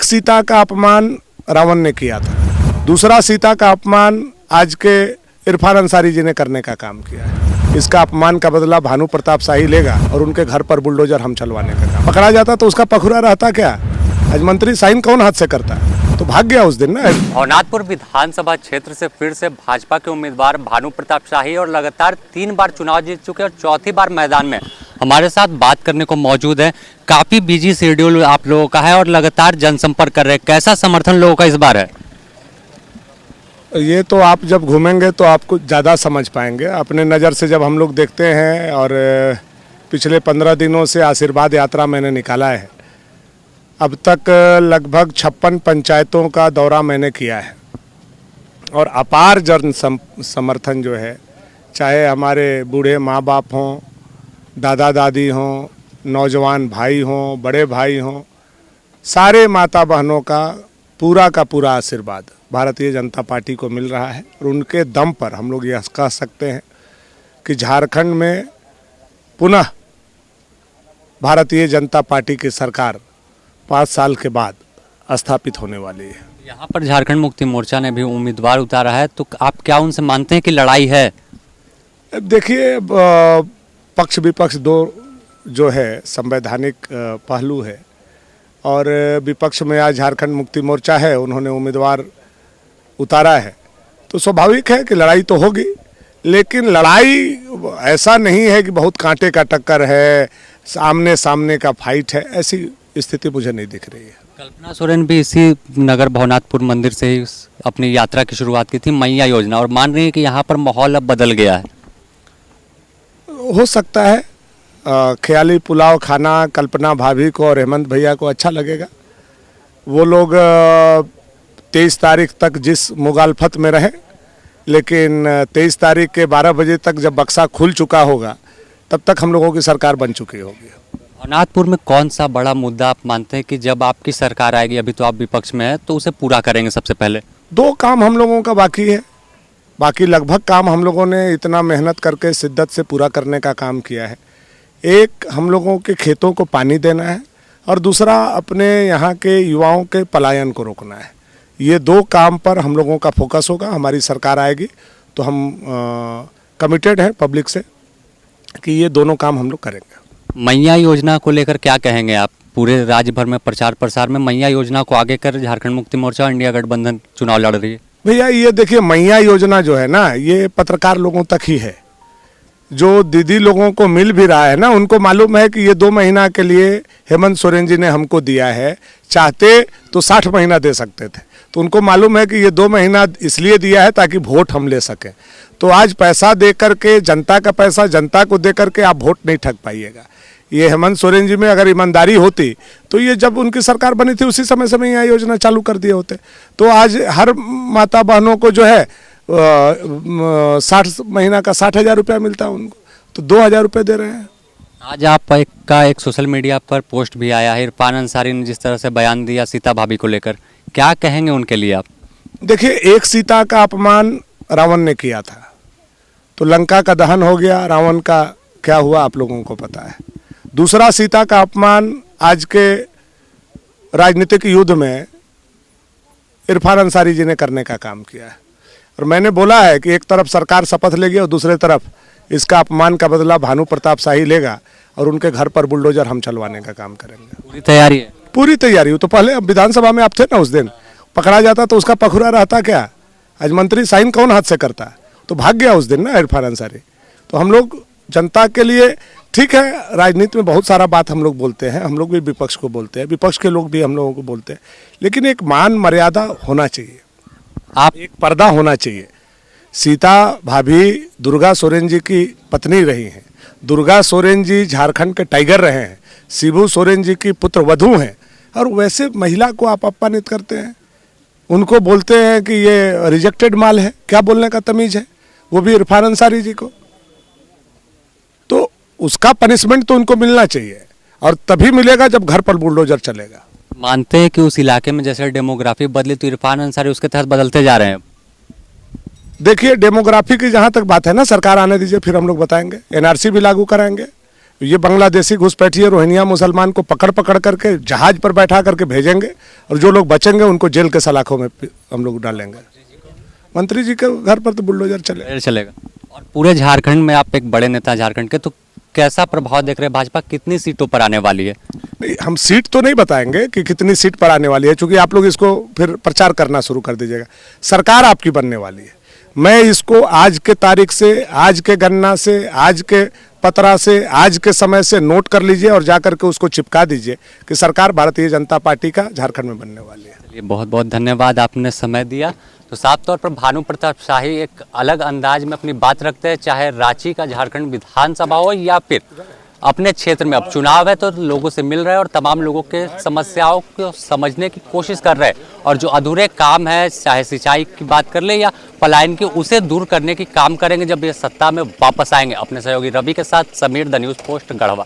सीता का अपमान रावण ने किया था, दूसरा सीता का अपमान आज के इरफान अंसारी जी ने करने का काम किया है। इसका अपमान का बदला भानु प्रताप शाही लेगा और उनके घर पर बुलडोजर हम चलवाने का काम। पकड़ा जाता तो उसका पखुरा रहता क्या? आज मंत्री साइन कौन हाथ से करता है? तो भाग गया उस दिन ना। भवनाथपुर विधानसभा क्षेत्र से फिर से भाजपा के उम्मीदवार भानु प्रताप शाही और लगातार 3 बार चुनाव जीत चुके और चौथी बार मैदान में हमारे साथ बात करने को मौजूद है। काफी बिजी शेड्यूल आप लोगों का है और लगातार जनसंपर्क कर रहे हैं, कैसा समर्थन लोगों का इस बार है? ये तो आप जब घूमेंगे तो आपको ज़्यादा समझ पाएंगे। अपने नज़र से जब हम लोग देखते हैं, और पिछले 15 दिनों से आशीर्वाद यात्रा मैंने निकाला है, अब तक लगभग 56 पंचायतों का दौरा मैंने किया है और अपार जन समर्थन जो है, चाहे हमारे बूढ़े माँ बाप हों, दादा दादी हों, नौजवान भाई हों, बड़े भाई हों, सारे माता बहनों का पूरा आशीर्वाद भारतीय जनता पार्टी को मिल रहा है। और उनके दम पर हम लोग यह कह सकते हैं कि झारखंड में पुनः भारतीय जनता पार्टी की सरकार 5 साल के बाद स्थापित होने वाली है। यहाँ पर झारखंड मुक्ति मोर्चा ने भी उम्मीदवार उतारा है, तो आप क्या उनसे मानते हैं कि लड़ाई है? देखिए, पक्ष विपक्ष दो जो है संवैधानिक पहलू है, और विपक्ष में आज झारखंड मुक्ति मोर्चा है, उन्होंने उम्मीदवार उतारा है, तो स्वाभाविक है कि लड़ाई तो होगी। लेकिन लड़ाई ऐसा नहीं है कि बहुत कांटे का टक्कर है, सामने सामने का फाइट है, ऐसी स्थिति मुझे नहीं दिख रही है। कल्पना सोरेन भी इसी नगर भवनाथपुर मंदिर से ही अपनी यात्रा की शुरुआत की थी, मैया योजना, और मान रही है कि यहाँ पर माहौल अब बदल गया है। हो सकता है ख्याली पुलाव खाना कल्पना भाभी को और हेमंत भैया को अच्छा लगेगा। वो लोग 23 तारीख तक जिस मुगालफत में रहे, लेकिन 23 तारीख के 12 बजे तक जब बक्सा खुल चुका होगा, तब तक हम लोगों की सरकार बन चुकी होगी। भवनाथपुर में कौन सा बड़ा मुद्दा आप मानते हैं कि जब आपकी सरकार आएगी, अभी तो आप विपक्ष में है, तो उसे पूरा करेंगे? सबसे पहले 2 काम हम लोगों का बाकी है, बाकी लगभग काम हम लोगों ने इतना मेहनत करके शिद्दत से पूरा करने का काम किया है। एक, हम लोगों के खेतों को पानी देना है, और दूसरा अपने यहाँ के युवाओं के पलायन को रोकना है। ये 2 काम पर हम लोगों का फोकस होगा। हमारी सरकार आएगी तो हम कमिटेड हैं पब्लिक से कि ये दोनों काम हम लोग करेंगे। मैया योजना को लेकर क्या कहेंगे आप? पूरे राज्य भर में प्रचार प्रसार में मैया योजना को आगे कर झारखंड मुक्ति मोर्चा और इंडिया गठबंधन चुनाव लड़ रही है। भैया ये देखिए, मैया योजना जो है ना, ये पत्रकार लोगों तक ही है। जो दीदी लोगों को मिल भी रहा है ना, उनको मालूम है कि ये 2 महीना के लिए हेमंत सोरेन जी ने हमको दिया है, चाहते तो 60 महीना दे सकते थे। तो उनको मालूम है कि ये 2 महीना इसलिए दिया है ताकि वोट हम ले सकें। तो आज पैसा दे करके, जनता का पैसा जनता को दे करके आप वोट नहीं ठग पाइएगा। ये हेमंत सोरेन जी में अगर ईमानदारी होती तो ये जब उनकी सरकार बनी थी उसी समय से यह योजना चालू कर दिए होते। तो आज हर माता बहनों को जो है 60 महीना का 60,000 रुपया मिलता है उनको, तो 2,000 रुपये दे रहे हैं। आज आप एक सोशल मीडिया पर पोस्ट भी आया है, इरफान अंसारी ने जिस तरह से बयान दिया सीता भाभी को लेकर, क्या कहेंगे उनके लिए आप? देखिए, एक सीता का अपमान रावण ने किया था, तो लंका का दहन हो गया, रावण का क्या हुआ आप लोगों को पता है। दूसरा सीता का अपमान आज के राजनीतिक युद्ध में इरफान अंसारी जी ने करने का काम किया है। और मैंने बोला है कि एक तरफ सरकार शपथ लेगी और दूसरे तरफ इसका अपमान का बदला भानु प्रताप शाही लेगा और उनके घर पर बुलडोजर हम चलवाने का काम करेंगे। पूरी तैयारी है? पूरी तैयारी हो। तो पहले विधानसभा में आप थे ना, उस दिन पकड़ा जाता तो उसका पखुरा रहता क्या? आज मंत्री साइन कौन हाथ से करता? तो भाग गया उस दिन ना इरफान अंसारी। तो हम लोग जनता के लिए, ठीक है, राजनीति में बहुत सारा बात हम लोग बोलते हैं, हम लोग भी विपक्ष को बोलते हैं, विपक्ष के लोग भी हम लोगों को बोलते हैं, लेकिन एक मान मर्यादा होना चाहिए, आप एक पर्दा होना चाहिए। सीता भाभी दुर्गा सोरेन जी की पत्नी रही हैं, दुर्गा सोरेन जी झारखंड के टाइगर रहे हैं, शिबू सोरेन जी की पुत्र वधू हैं, और वैसे महिला को आप अपमानित करते हैं, उनको बोलते हैं कि ये रिजेक्टेड माल है। क्या बोलने का तमीज है? वो भी इरफान अंसारी जी को। तो उसका पनिशमेंट तो उनको मिलना चाहिए, और तभी मिलेगा जब घर पर बुलडोजर चलेगा। मानते हैं कि उस इलाके में जैसे डेमोग्राफी बदली तो इरफान अंसारी उसके तहत बदलते जा रहे हैं? देखिए, डेमोग्राफी की जहाँ तक बात है ना, सरकार आने दीजिए, फिर हम लोग बताएंगे। एनआरसी भी लागू कराएंगे, ये बांग्लादेशी घुसपैठिए रोहिंग्या मुसलमान को पकड़ पकड़ करके जहाज पर बैठा करके भेजेंगे और जो लोग बचेंगे उनको जेल के सलाखों में हम लोग डालेंगे। मंत्री जी के घर पर तो बुलडोजर चले। चलेगा। और पूरे झारखंड में आप एक बड़े नेता झारखंड के, तो कैसा प्रभाव देख रहे हैं? भाजपा कितनी सीटों पर आने वाली है? नहीं, हम सीट तो नहीं बताएंगे कि कितनी सीट पर आने वाली है, क्योंकि आप लोग इसको फिर प्रचार करना शुरू कर दीजिएगा। सरकार आपकी बनने वाली है। मैं इसको आज के तारीख से, आज के गणना से, आज के पतरा से, आज के समय से नोट कर लीजिए और जाकर के उसको चिपका दीजिए कि सरकार भारतीय जनता पार्टी का झारखंड में बनने वाली है। चलिए, बहुत बहुत धन्यवाद, आपने समय दिया। तो साफ तौर पर भानु प्रताप शाही एक अलग अंदाज में अपनी बात रखते हैं, चाहे रांची का झारखंड विधानसभा हो या फिर अपने क्षेत्र में अब चुनाव है तो लोगों से मिल रहे हैं और तमाम लोगों के समस्याओं को समझने की कोशिश कर रहे हैं, और जो अधूरे काम है, चाहे सिंचाई की बात कर ले या पलायन की, उसे दूर करने की काम करेंगे जब ये सत्ता में वापस आएंगे। अपने सहयोगी रवि के साथ Sameer, the news post, Garhwa.